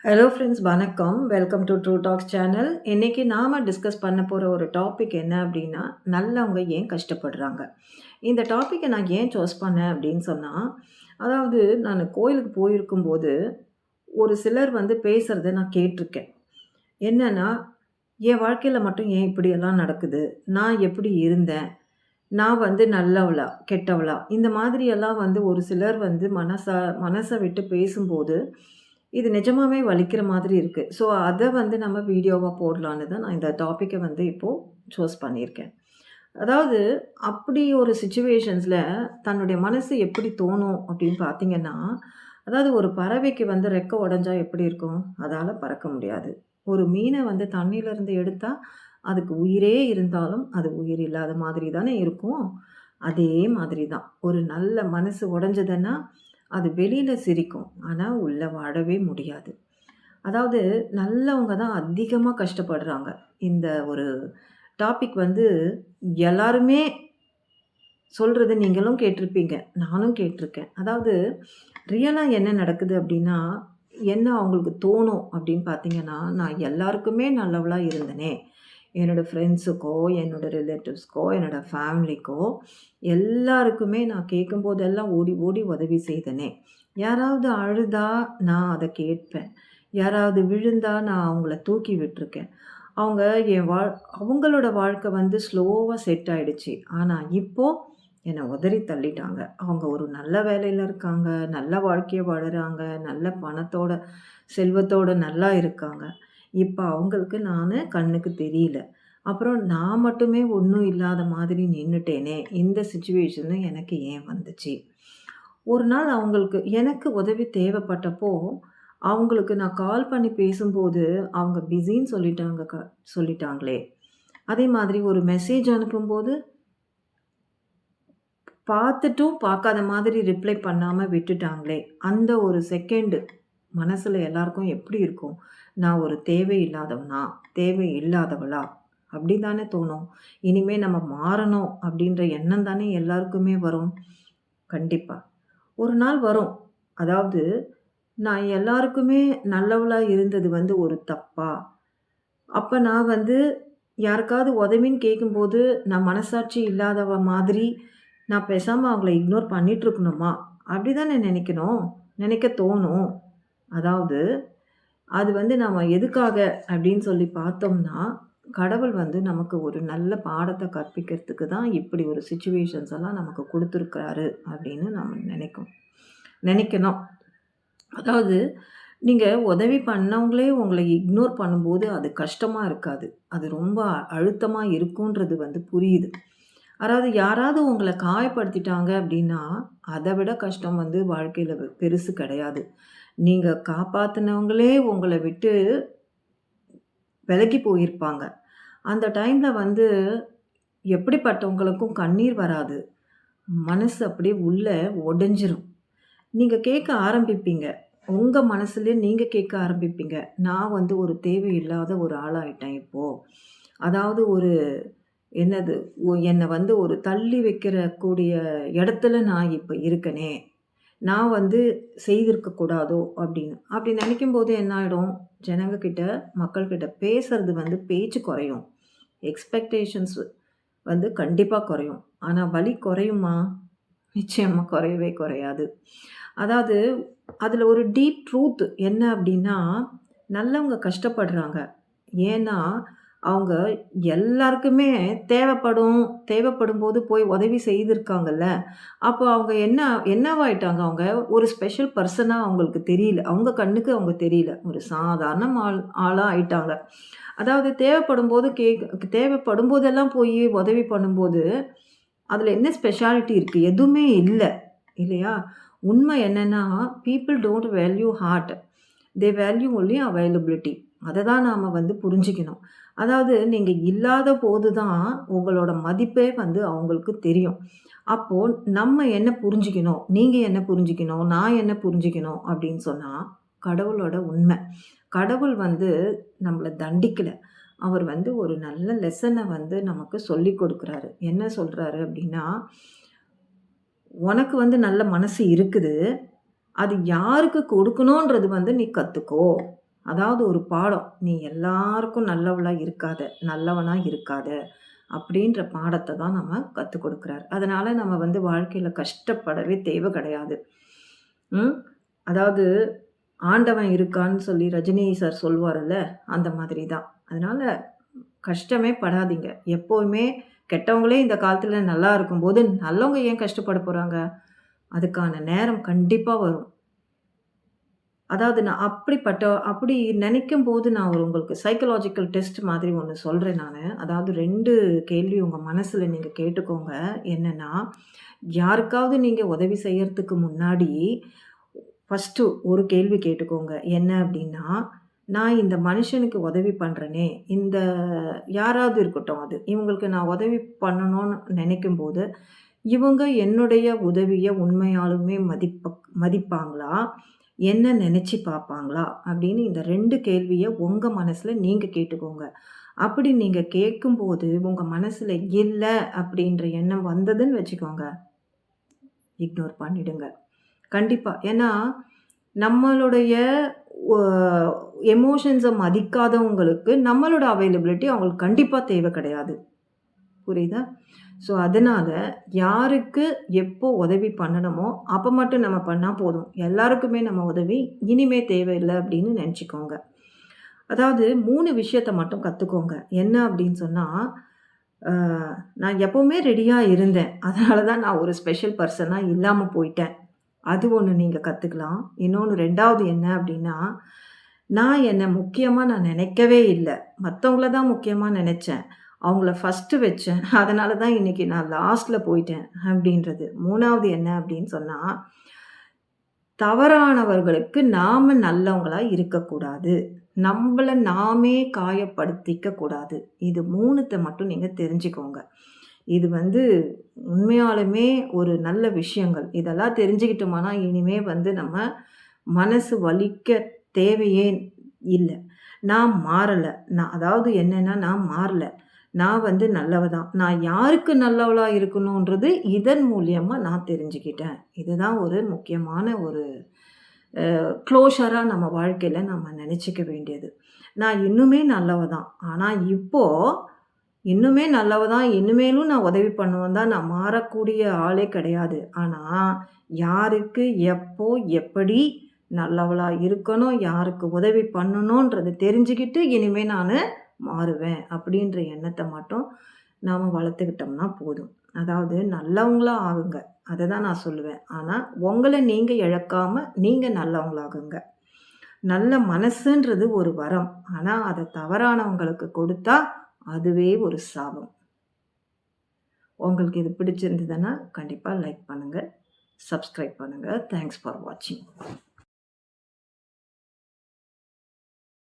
Hello friends வணக்கம். Welcome to True Talks channel. இன்னைக்கு நாம டிஸ்கஸ் பண்ண போற ஒரு டாபிக் என்ன அப்டின்னா, நல்லவங்க ஏன் கஷ்டப்படுறாங்க? இந்த டாபிக்க நான் ஏன் சூஸ் பண்ணேன் அப்டின்னு சொன்னா, அதாவது நானு கோயிலுக்கு போயிருக்கும்போது, ஒரு சிலர் வந்து பேசுறத நான் கேட்டுருக்கேன். என்னன்னா, "என் வாழ்க்கையில மட்டும் ஏன் இப்படியெல்லாம் நடக்குது? நான் எப்படி இருந்தேன்? நான் வந்து நல்லவளா? கெட்டவளா?" இந்த மாதிரியெல்லாம் வந்து ஒரு சிலர் வந்து மனச விட்டு பேசும்போது, இது நிஜமாவே வலிக்கிற மாதிரி இருக்கு. ஸோ, அத வந்து நம்ம வீடியோவா போடலான்னு தான் நான் இந்த டாபிக்க வந்து இப்போ சூஸ் பண்ணியிருக்கேன். அதாவது அப்படி ஒரு சிச்சுவேஷன்ஸ்ல தன்னுடைய மனசு எப்படி தோணும் அப்படின்னு பார்த்தீங்கன்னா, அதாவது ஒரு பறவைக்கு வந்து ரெக்க உடைஞ்சா எப்படி இருக்கும்? அதால பறக்க முடியாது. ஒரு மீன வந்து தண்ணீலருந்து எடுத்தா, அதுக்கு உயிரே இருந்தாலும், அது உயிர் இல்லாத மாதிரி தானே இருக்கும். அதே மாதிரி தான். ஒரு நல்ல மனசு உடைஞ்சதுன்னா, அது வெளியில சிரிக்கும். ஆனா, உள்ள வாழவே முடியாது. அதாவது நல்லவங்க தான் அதிகமா கஷ்டப்படுறாங்க. இந்த ஒரு டாபிக் வந்து எல்லாருமே சொல்றத நீங்களும் கேட்டிருப்பீங்க. நானும் கேட்டிருக்கேன். அதாவது ரியலா என்ன நடக்குது அப்டின்னா, என்ன அவங்களுக்கு தோணும் அப்டின்னு பார்த்தீங்கன்னா, நான் எல்லாருக்குமே நல்லவளா இருந்தனே! என்னோட ஃப்ரெண்ட்ஸுக்கோ, என்னோட ரிலேட்டிவ்ஸ்க்கோ, என்னோட ஃபேமிலிக்கோ எல்லாருக்குமே நான் கேட்கும்போதெல்லாம் ஓடி ஓடி உதவி செய்தனே! யாராவது அழுதா நான் அத கேட்பேன். யாராவது விழுந்தா நான் அவங்கள தூக்கி விட்டுருக்கேன். அவங்க என் அவங்களோட வாழ்க்கை வந்து ஸ்லோவா செட் ஆயிடுச்சு. ஆனா இப்போ என்ன உதறி தள்ளிட்டாங்க. அவங்க ஒரு நல்ல வேலையில இருக்காங்க. நல்ல வாழ்க்கைய வாழுறாங்க. நல்ல பணத்தோட, செல்வத்தோட நல்லா இருக்காங்க. இப்ப அவங்களுக்கு நானு கண்ணுக்கு தெரியல. அப்புறம் நான் மட்டுமே ஒண்ணும் இல்லாத மாதிரி நின்னுட்டேனே! இந்த சிச்சுவேஷன் எனக்கு ஏன் வந்துச்சு? ஒரு நாள் அவங்களுக்கு எனக்கு உதவி தேவைப்பட்டப்போ, அவங்களுக்கு நான் கால் பண்ணி பேசும்போது, அவங்க பிஸின்னு சொல்லிட்டாங்களே! அதே மாதிரி ஒரு மெசேஜ் அனுப்பும்போது பார்த்துட்டும் பார்க்காத மாதிரி ரிப்ளை பண்ணாம விட்டுட்டாங்களே! அந்த ஒரு செகண்டு மனசுல எல்லாருக்கும் எப்படி இருக்கும்? நான் ஒரு தேவையில்லாதவனா? தேவையில்லாதவளா? அப்படி தானே தோணும். இனிமே நம்ம மாறணும் அப்படின்ற எண்ணம் தானே எல்லாருக்குமே வரும். கண்டிப்பா. ஒரு நாள் வரும். அதாவது நான் எல்லாருக்குமே நல்லவளா இருந்தது வந்து ஒரு தப்பா? அப்ப நான் வந்து யாருக்காவது உதவின்னு கேட்கும்போது, நான் மனசாட்சி இல்லாதவ மாதிரி, நான் பேசாம அவங்கள இக்னோர் பண்ணிட்டுருக்கணுமா? அப்படிதானே நெனைக்கணும். நெனைக்க தோணும். அதாவது, அது வந்து நம்ம எதுக்காக அப்படின்னு சொல்லி பார்த்தோம்னா, கடவுள் வந்து நமக்கு ஒரு நல்ல பாடத்த கற்பிக்கிறதுக்கு தான் இப்படி ஒரு சிச்சுவேஷன்ஸ் எல்லாம் நமக்கு குடுத்துருக்காரு அப்படின்னு நம்ம நெனைக்கணும். அதாவது நீங்க உதவி பண்ணவங்களே உங்கள இக்னோர் பண்ணும்போது, அது கஷ்டமா இருக்காது. அது ரொம்ப அழுத்தமா இருக்குன்றது வந்து புரியுது. அதாவது யாராவது உங்கள காயப்படுத்திட்டாங்க அப்டின்னா, அத விட கஷ்டம் வந்து வாழ்க்கையில பெருசு கிடையாது. நீங்க காப்பாத்துனவங்களே உங்கள விட்டு விலகி போயிருப்பாங்க. அந்த டைம்ல வந்து எப்படிப்பட்டவங்களுக்கும் கண்ணீர் வராது. மனசு அப்படியே உள்ள உடைஞ்சிரும். நீங்க கேட்க ஆரம்பிப்பீங்க. உங்க மனசுலயே நீங்க கேட்க ஆரம்பிப்பீங்க. நான் வந்து ஒரு தேவையில்லாத ஒரு ஆளாயிட்டேன் இப்போ. அதாவது ஒரு என்னது என்ன வந்து ஒரு தள்ளி வைக்கிற கூடிய இடத்துல நான் இப்ப இருக்கனே! நான் வந்து செய்திருக்க கூடாதோ! அப்படின்னு. அப்படி நினைக்கும்போது என்ன ஆயிடும்? ஜனங்க கிட்ட, மக்கள் கிட்ட பேசுறது வந்து பேச்சு குறையும். எக்ஸ்பெக்டேஷன்ஸ் வந்து கண்டிப்பா குறையும். ஆனா வலி குறையுமா? நிச்சயமா குறையவே குறையாது. அதாவது அதுல ஒரு டீப் ட்ரூத் என்ன அப்டின்னா, நல்லவங்க கஷ்டப்படுறாங்க. ஏன்னா, அவங்க எல்லாருக்குமே தேவைப்படும் தேவைப்படும்போது போய் உதவி செய்திருக்காங்கல்ல. அப்போ அவங்க என்னவாயிட்டாங்க அவங்க? ஒரு ஸ்பெஷல் பெர்சனா அவங்களுக்கு தெரியல. அவங்க கண்ணுக்கு அவங்க தெரியல. ஒரு சாதாரண ஆளா ஆயிட்டாங்க. அதாவது தேவைப்படும்போதெல்லாம் போயி உதவி பண்ணும்போது, அதுல என்ன ஸ்பெஷாலிட்டி இருக்கு? எதுவுமே இல்ல. இல்லையா? உண்மை என்னன்னா, people don't value heart. They value only availability. அத தான் நாம வந்து புரிஞ்சுக்கணும். அதாவது நீங்க இல்லாத போது தான் உங்களோட மதிப்பே வந்து அவங்களுக்கு தெரியும். அப்போ நம்ம என்ன புரிஞ்சுக்கணும்? நீங்க என்ன புரிஞ்சுக்கணும்? நான் என்ன புரிஞ்சுக்கணும்? அப்படின்னு சொன்னா, கடவுளோட உண்மை. கடவுள் வந்து நம்மள தண்டிக்கல. அவர் வந்து ஒரு நல்ல லெசன வந்து நமக்கு சொல்லிக் கொடுக்குறாரு. என்ன சொல்றாரு அப்படின்னா, "உனக்கு வந்து நல்ல மனசு இருக்குது. அது யாருக்கு கொடுக்கணுன்றது வந்து நீ கத்துக்கோ." அதாவது ஒரு பாடம். "நீ எல்லாருக்கும் நல்லவளா இருக்காத, நல்லவனா இருக்காத." அப்படின்ற பாடத்த தான் நம்ம கத்துக் குடுக்குறாரு. அதனால நம்ம வந்து வாழ்க்கையில கஷ்டப்படவே தேவை கிடையாது. ம். அதாவது ஆண்டவன் இருக்கான்னு சொல்லி ரஜினி சார் சொல்லுவாருல்ல, அந்த மாதிரி தான். அதனால கஷ்டமே படாதீங்க. எப்பவுமே கெட்டவங்களே இந்த காலத்துல நல்லா இருக்கும்போது, நல்லவங்க ஏன் கஷ்டப்பட போறாங்க? அதுக்கான நேரம் கண்டிப்பா வரும். அதாவது நான் அப்படி நெனைக்கும்போது நான் உங்களுக்கு சைக்காலஜிக்கல் டெஸ்ட் மாதிரி ஒண்ணு சொல்றேன் நானு. அதாவது 2 கேள்வி உங்க மனசுல நீங்க கேட்டுக்கோங்க. என்னன்னா, யாருக்காவது நீங்க உதவி செய்யறதுக்கு முன்னாடி, ஃபர்ஸ்ட்டு ஒரு கேள்வி கேட்டுக்கோங்க. என்ன அப்டின்னா, நான் இந்த மனுஷனுக்கு உதவி பண்றேனே, இந்த யாராவது இருக்கட்டும் அது. இவங்களுக்கு நான் உதவி பண்ணணும்னு நெனைக்கும்போது, இவங்க என்னுடைய உதவிய உண்மையாலுமே மதிப்பாங்களா? என்ன நெனச்சு பாப்பாங்களா? அப்படின்னு இந்த 2 கேள்விய உங்க மனசுல நீங்க கேட்டுக்கோங்க. அப்படி நீங்க கேட்கும்போது, உங்க மனசுல இல்ல அப்படின்ற எண்ணம் வந்ததுன்னு வச்சுக்கோங்க, இக்னோர் பண்ணிடுங்க. கண்டிப்பா. ஏன்னா, நம்மளுடைய ஒ எமோஷன்ஸ மதிக்காதவங்களுக்கு, நம்மளோட அவைலபிலிட்டி அவங்களுக்கு கண்டிப்பா தேவை கிடையாது. புரியுதா? ஸோ, அதனால யாருக்கு எப்போ உதவி பண்ணணுமோ, அப்ப மட்டும் நம்ம பண்ணா போதும். எல்லாருக்குமே நம்ம உதவி இனிமே தேவையில்ல அப்படின்னு நெனச்சுக்கோங்க. அதாவது 3 விஷயத்த மட்டும் கத்துக்கோங்க. என்ன அப்படின்னு சொன்னா, அ நான் எப்பவுமே ரெடியா இருந்தேன். அதனால தான் நான் ஒரு ஸ்பெஷல் பெர்சனா இல்லாம போயிட்டேன். அது ஒண்ணு நீங்க கத்துக்கலாம். இன்னொன்னு 2வது என்ன அப்டின்னா, நான் என்ன முக்கியமா நான் நெனைக்கவே இல்ல. மத்தவங்கள தான் முக்கியமா நெனச்சேன். அவங்கள ஃபர்ஸ்ட்டு வச்சேன். அதனால தான் இன்னைக்கு நான் லாஸ்ட்ல போயிட்டேன் அப்டின்றது. 3வது என்ன அப்டின்னு சொன்னா, தவறானவர்களுக்கு நாம நல்லவங்களா இருக்கக்கூடாது. நம்பள நாமே காயப்படுத்திக்க கூடாது. இது 3த்த மட்டும் நீங்க தெரிஞ்சுக்கோங்க. இது வந்து உண்மையாலுமே ஒரு நல்ல விஷயங்கள். இதெல்லாம் தெரிஞ்சுக்கிட்டோமானா, இனிமே வந்து நம்ம மனசு வலிக்க தேவையே இல்ல. நான் மாறல. அதாவது என்னன்னா, நான் மாறல. நான் வந்து நல்லவ தான். நான் யாருக்கு நல்லவளா இருக்கணுன்றது இதன் மூலியமா நான் தெரிஞ்சுக்கிட்டேன். இதுதான் ஒரு முக்கியமான ஒரு க்ளோஷரா நம்ம வாழ்க்கையில நம்ம நெனச்சுக்க வேண்டியது. நான் இன்னுமே நல்லவ தான். ஆனா இப்போ இன்னுமே நல்லவ தான். இனிமேலும் நான் உதவி பண்ணுவேன் தான். நான் மாறக்கூடிய ஆளே கிடையாது. ஆனா, யாருக்கு, எப்போ, எப்படி நல்லவளா இருக்கணும், யாருக்கு உதவி பண்ணணுன்றது தெரிஞ்சுக்கிட்டு, இனிமே நானு மாறுவேன். அப்படின்ற எண்ணத்த மட்டும் நாம வளர்த்துக்கிட்டோம்னா போதும். அதாவது நல்லவங்களா ஆகுங்க. அததான் நான் சொல்லுவேன். ஆனா, உங்கள நீங்க இழக்காம, நீங்க நல்லவங்களாகுங்க. நல்ல மனசுன்றது ஒரு வரம். ஆனா, அத தவறானவங்களுக்கு கொடுத்தா, அதுவே ஒரு சாபம். உங்களுக்கு இது பிடிச்சிருந்ததுன்னா, கண்டிப்பா லைக் பண்ணுங்க. சப்ஸ்கிரைப் பண்ணுங்க. தேங்க்ஸ் ஃபார் வாட்சிங்.